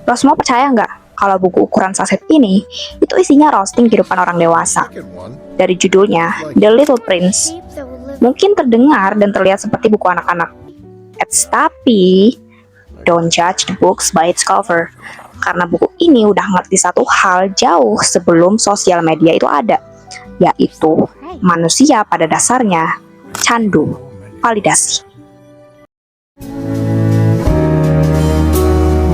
Lo semua percaya nggak kalau buku ukuran saset ini itu isinya roasting kehidupan orang dewasa? Dari judulnya, The Little Prince, mungkin terdengar dan terlihat seperti buku anak-anak. Tapi, don't judge the books by its cover. Karena buku ini udah ngerti satu hal jauh sebelum sosial media itu ada, yaitu manusia pada dasarnya candu validasi.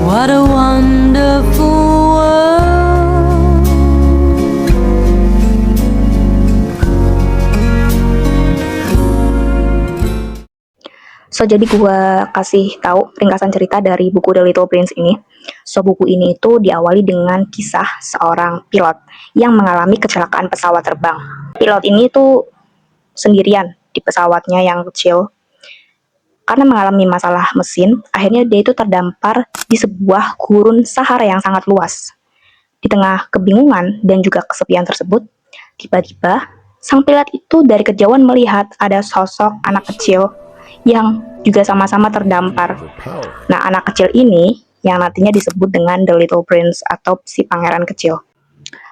What a wonderful world. So jadi gue kasih tahu ringkasan cerita dari buku The Little Prince ini. So buku ini itu diawali dengan kisah seorang pilot yang mengalami kecelakaan pesawat terbang. Pilot ini tuh sendirian di pesawatnya yang kecil. Karena mengalami masalah mesin, akhirnya dia itu terdampar di sebuah gurun Sahara yang sangat luas. Di tengah kebingungan dan juga kesepian tersebut, tiba-tiba sang pilot itu dari kejauhan melihat ada sosok anak kecil yang juga sama-sama terdampar. Nah, anak kecil ini yang nantinya disebut dengan The Little Prince atau si pangeran kecil.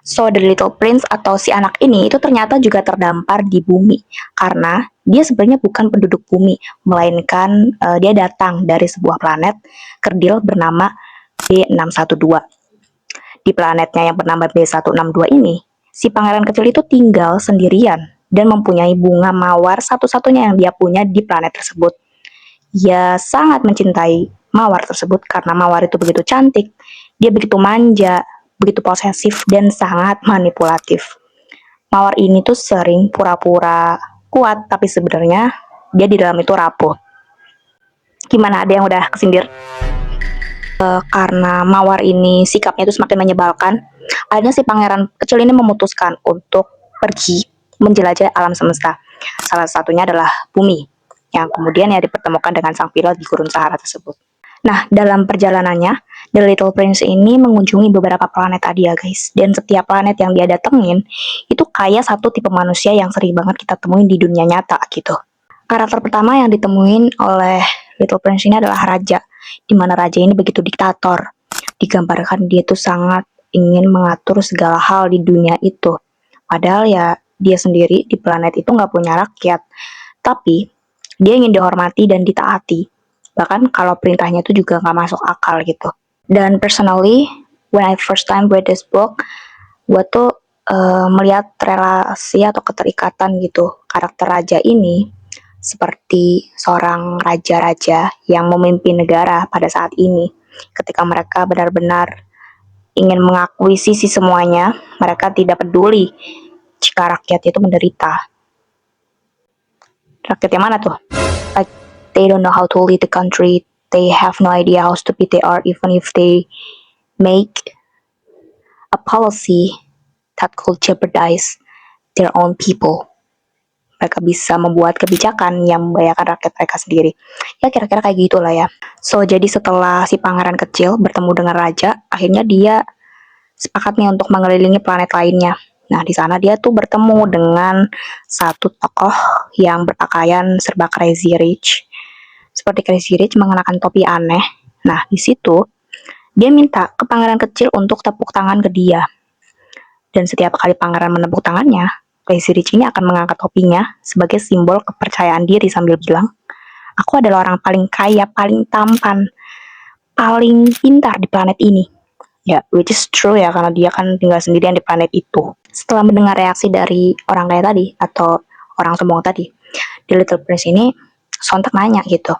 So, The Little Prince atau si anak ini itu ternyata juga terdampar di bumi karena dia sebenarnya bukan penduduk bumi, melainkan dia datang dari sebuah planet kerdil bernama B612. Di planetnya yang bernama B162 ini, si pangeran kecil itu tinggal sendirian dan mempunyai bunga mawar satu-satunya yang dia punya di planet tersebut. Ia sangat mencintai mawar tersebut karena mawar itu begitu cantik, dia begitu manja, begitu posesif dan sangat manipulatif. Mawar ini tuh sering pura-pura kuat, tapi sebenarnya dia di dalam itu rapuh. Gimana, ada yang udah kesindir? Karena mawar ini sikapnya itu semakin menyebalkan, akhirnya si pangeran kecil ini memutuskan untuk pergi menjelajah alam semesta. Salah satunya adalah bumi, yang kemudian ya dipertemukan dengan sang pilot di gurun Sahara tersebut. Nah, dalam perjalanannya, The Little Prince ini mengunjungi beberapa planet tadi ya guys. Dan setiap planet yang dia datengin, itu kayak satu tipe manusia yang sering banget kita temuin di dunia nyata gitu. Karakter pertama yang ditemuin oleh Little Prince ini adalah Raja, di mana Raja ini begitu diktator. Digambarkan dia tuh sangat ingin mengatur segala hal di dunia itu. Padahal ya dia sendiri di planet itu nggak punya rakyat. Tapi dia ingin dihormati dan ditaati. Bahkan kalau perintahnya itu juga nggak masuk akal gitu. Dan personally, when I first time read this book, gue tuh melihat relasi atau keterikatan gitu karakter Raja ini seperti seorang raja-raja yang memimpin negara pada saat ini. Ketika mereka benar-benar ingin mengakuisisi semuanya, mereka tidak peduli jika rakyat itu menderita. Rakyat yang mana tuh? Like, they don't know how to lead the country. They have no idea how stupid they are, even if they make a policy that could jeopardize their own people. Mereka bisa membuat kebijakan yang membahayakan rakyat mereka sendiri. Ya kira-kira kayak gitulah ya. So jadi setelah si pangeran kecil bertemu dengan raja, akhirnya dia sepakat nih untuk mengelilingi planet lainnya. Nah di sana dia tuh bertemu dengan satu tokoh yang berpakaian serba crazy rich. Seperti Crazy Rich mengenakan topi aneh. Nah di situ dia minta ke pangeran kecil untuk tepuk tangan ke dia. Dan setiap kali pangeran menepuk tangannya, Crazy Rich ini akan mengangkat topinya sebagai simbol kepercayaan diri sambil bilang, aku adalah orang paling kaya, paling tampan, paling pintar di planet ini. Ya, which is true ya, karena dia kan tinggal sendirian di planet itu. Setelah mendengar reaksi dari orang kaya tadi, atau orang sombong tadi, The Little Prince ini sontak nanya gitu,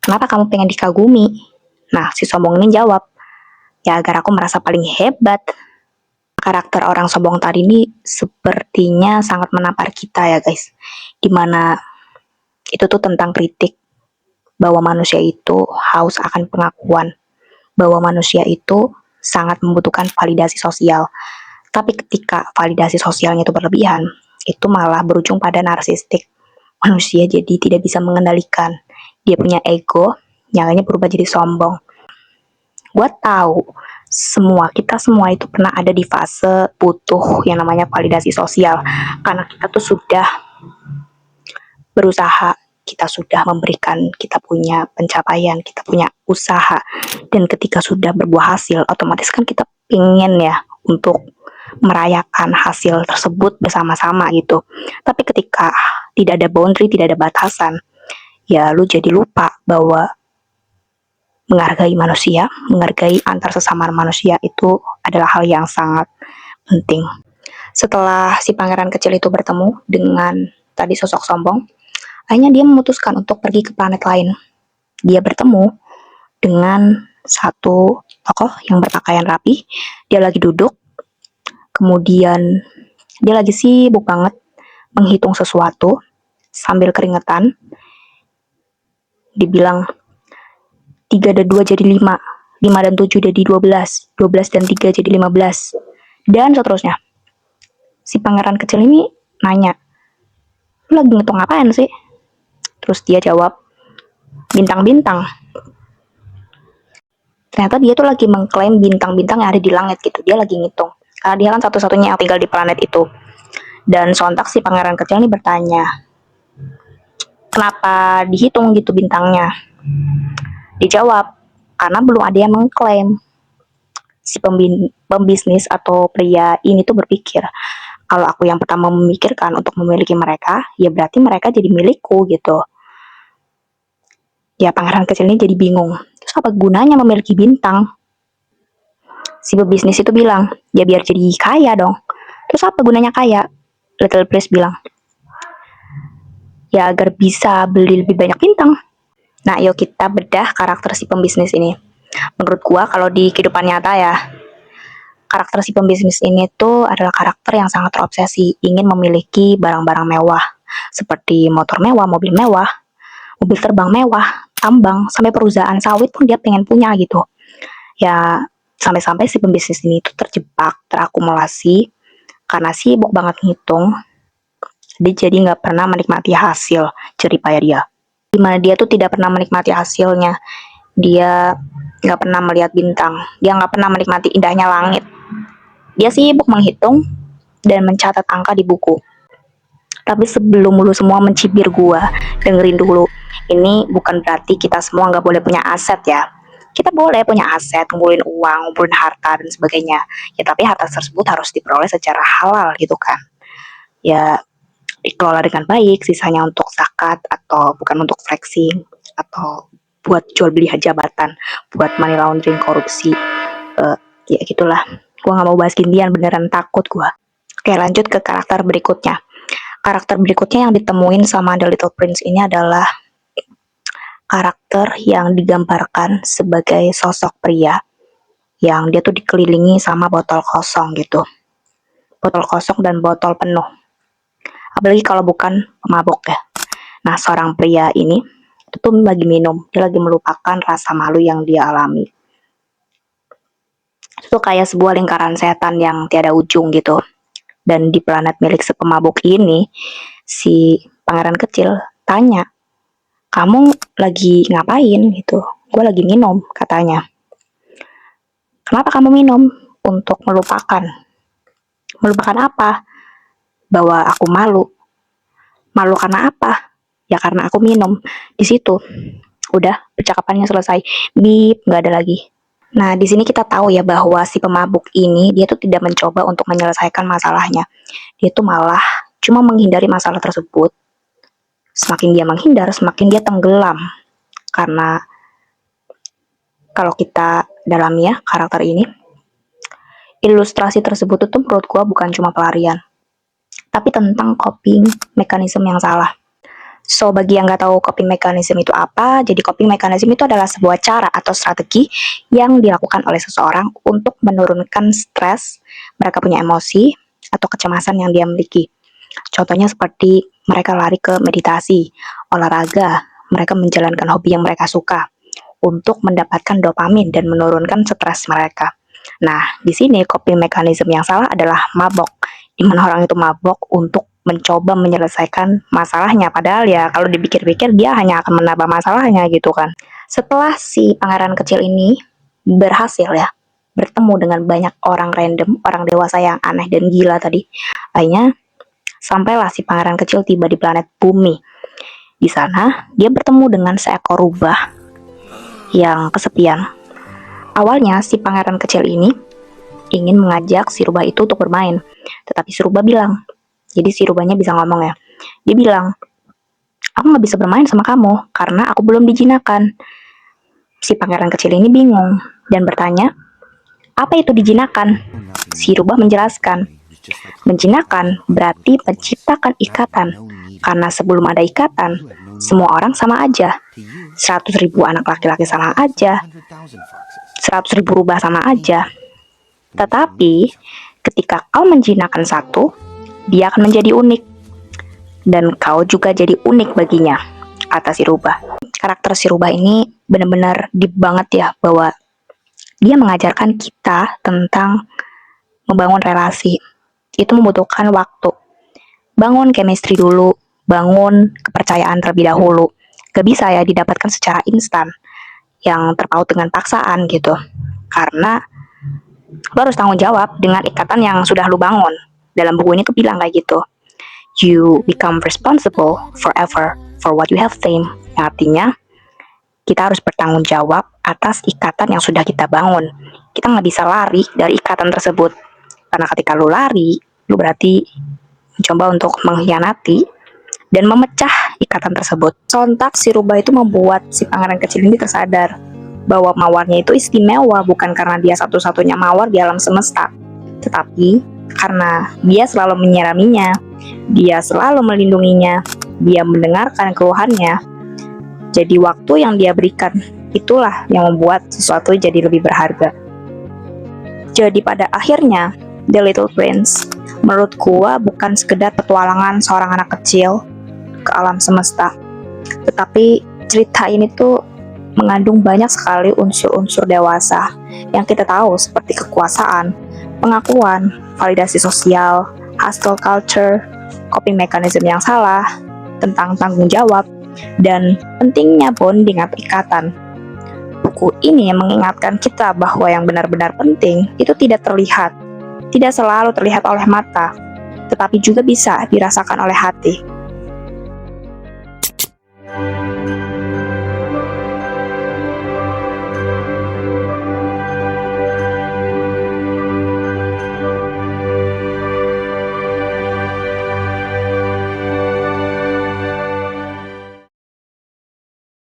kenapa kamu pengen dikagumi? Nah, si sombong ini jawab, ya agar aku merasa paling hebat. Karakter orang sombong tadi ini sepertinya sangat menampar kita ya guys. Dimana itu tuh tentang kritik bahwa manusia itu haus akan pengakuan, bahwa manusia itu sangat membutuhkan validasi sosial. Tapi ketika validasi sosialnya itu berlebihan, itu malah berujung pada narsistik. Manusia jadi tidak bisa mengendalikan. Dia punya ego, yang akhirnya berubah jadi sombong. Gue tahu kita semua itu pernah ada di fase butuh yang namanya validasi sosial, karena kita tuh sudah berusaha, kita sudah memberikan, kita punya pencapaian, kita punya usaha, dan ketika sudah berbuah hasil, otomatis kan kita pingin ya untuk merayakan hasil tersebut bersama-sama gitu. Tapi ketika tidak ada boundary, tidak ada batasan, ya lu jadi lupa bahwa menghargai manusia, menghargai antar sesama manusia itu adalah hal yang sangat penting. Setelah si pangeran kecil itu bertemu dengan tadi sosok sombong, akhirnya dia memutuskan untuk pergi ke planet lain. Dia bertemu dengan satu tokoh yang berpakaian rapi. Dia lagi duduk, kemudian dia lagi sibuk banget menghitung sesuatu sambil keringetan. Dibilang 3 dan 2 jadi 5, 5 dan 7 jadi 12, 12 dan 3 jadi 15, dan seterusnya. Si pangeran kecil ini nanya, lu lagi ngitung apaan sih? Terus dia jawab, bintang-bintang. Ternyata dia tuh lagi mengklaim bintang-bintang yang ada di langit gitu. Dia lagi ngitung, karena dia kan satu-satunya yang tinggal di planet itu. Dan sontak si pangeran kecil ini bertanya, kenapa dihitung gitu bintangnya? Dijawab, karena belum ada yang mengklaim. Si pembisnis atau pria ini tuh berpikir, kalau aku yang pertama memikirkan untuk memiliki mereka, ya berarti mereka jadi milikku gitu. Ya pangeran kecil ini jadi bingung. Terus apa gunanya memiliki bintang? Si pebisnis itu bilang, ya biar jadi kaya dong. Terus apa gunanya kaya? Little Prince bilang, ya agar bisa beli lebih banyak bintang. Nah, yuk kita bedah karakter si pembisnis ini. Menurut gua kalau di kehidupan nyata ya, karakter si pembisnis ini tuh adalah karakter yang sangat terobsesi, ingin memiliki barang-barang mewah, seperti motor mewah, mobil terbang mewah, tambang, sampai perusahaan sawit pun dia pengen punya gitu. Ya, sampai-sampai si pembisnis ini tuh terjebak, terakumulasi, karena sibuk banget ngitung, dia jadi nggak pernah menikmati hasil jeripaya dia. Dimana dia tuh tidak pernah menikmati hasilnya, dia nggak pernah melihat bintang, dia nggak pernah menikmati indahnya langit. Dia sibuk menghitung dan mencatat angka di buku. Tapi sebelum lu semua mencibir gua, dengerin dulu. Ini bukan berarti kita semua nggak boleh punya aset ya. Kita boleh punya aset, ngumpulin uang, ngumpulin harta dan sebagainya. Ya tapi harta tersebut harus diperoleh secara halal gitu kan. Ya dikelola dengan baik, sisanya untuk zakat atau bukan untuk flexing atau buat jual beli jabatan, buat money laundering, korupsi. Ya gitulah. Gua nggak mau bahas ginian, beneran takut gua. Oke, lanjut ke karakter berikutnya. Karakter berikutnya yang ditemuin sama The Little Prince ini adalah karakter yang digambarkan sebagai sosok pria yang dia tuh dikelilingi sama botol kosong gitu. Botol kosong dan botol penuh. Apalagi kalau bukan pemabok ya. Nah, seorang pria ini itu tuh lagi minum, dia lagi melupakan rasa malu yang dia alami. Itu kayak sebuah lingkaran setan yang tiada ujung gitu. Dan di planet milik si pemabuk ini, si pangeran kecil tanya, kamu lagi ngapain gitu? Gue lagi minum, katanya. Kenapa kamu minum? Untuk melupakan. Melupakan apa? Bahwa aku malu. Malu karena apa? Ya karena aku minum. Di situ, udah percakapannya selesai. Bip, nggak ada lagi. Nah, di sini kita tahu ya bahwa si pemabuk ini dia tuh tidak mencoba untuk menyelesaikan masalahnya. Dia tuh malah cuma menghindari masalah tersebut. Semakin dia menghindar, semakin dia tenggelam. Karena kalau kita dalami ya karakter ini, ilustrasi tersebut itu menurut gua bukan cuma pelarian, tapi tentang coping mechanism yang salah. So, bagi yang nggak tahu coping mechanism itu apa, jadi coping mechanism itu adalah sebuah cara atau strategi yang dilakukan oleh seseorang untuk menurunkan stres, mereka punya emosi, atau kecemasan yang dia miliki. Contohnya seperti mereka lari ke meditasi, olahraga, mereka menjalankan hobi yang mereka suka untuk mendapatkan dopamin dan menurunkan stres mereka. Nah, di sini coping mechanism yang salah adalah mabok, di mana orang itu mabok untuk mencoba menyelesaikan masalahnya, padahal ya kalau dipikir-pikir dia hanya akan menambah masalahnya gitu kan. Setelah si pangeran kecil ini berhasil ya bertemu dengan banyak orang random, orang dewasa yang aneh dan gila tadi, akhirnya sampailah si pangeran kecil tiba di planet bumi. Di sana, dia bertemu dengan seekor rubah yang kesepian. Awalnya, si pangeran kecil ini ingin mengajak si rubah itu untuk bermain. Tetapi si rubah bilang, jadi si rubahnya bisa ngomong ya. Dia bilang, aku nggak bisa bermain sama kamu karena aku belum dijinakan. Si pangeran kecil ini bingung dan bertanya, apa itu dijinakan? Si rubah menjelaskan, menjinakan berarti menciptakan ikatan. Karena sebelum ada ikatan, semua orang sama aja. 100.000 anak laki-laki sama aja. 100.000 rubah sama aja. Tetapi, ketika kau menjinakkan satu, dia akan menjadi unik. Dan kau juga jadi unik baginya, kata si rubah. Karakter si rubah ini benar-benar deep banget ya, bahwa dia mengajarkan kita tentang membangun relasi. Itu membutuhkan waktu. Bangun chemistry dulu, bangun kepercayaan terlebih dahulu. Gak bisa ya didapatkan secara instan, yang terpaut dengan paksaan gitu. Karena lo harus tanggung jawab dengan ikatan yang sudah lo bangun. Dalam buku ini tuh bilang kayak gitu. You become responsible forever for what you have tamed. Yang artinya, kita harus bertanggung jawab atas ikatan yang sudah kita bangun. Kita nggak bisa lari dari ikatan tersebut. Karena ketika lo lari, lo berarti mencoba untuk mengkhianati dan memecah ikatan tersebut. Sontak si rubah itu membuat si pangeran kecil ini tersadar bahwa mawarnya itu istimewa bukan karena dia satu-satunya mawar di alam semesta, tetapi karena dia selalu menyiraminya, dia selalu melindunginya, dia mendengarkan keluhannya. Jadi waktu yang dia berikan, itulah yang membuat sesuatu jadi lebih berharga. Jadi pada akhirnya, The Little Prince menurut gua bukan sekedar petualangan seorang anak kecil ke alam semesta, tetapi cerita ini tuh mengandung banyak sekali unsur-unsur dewasa yang kita tahu seperti kekuasaan, pengakuan, validasi sosial, hustle culture, coping mechanism yang salah, tentang tanggung jawab, dan pentingnya bonding atau ikatan. Buku ini mengingatkan kita bahwa yang benar-benar penting itu tidak terlihat, tidak selalu terlihat oleh mata, tetapi juga bisa dirasakan oleh hati.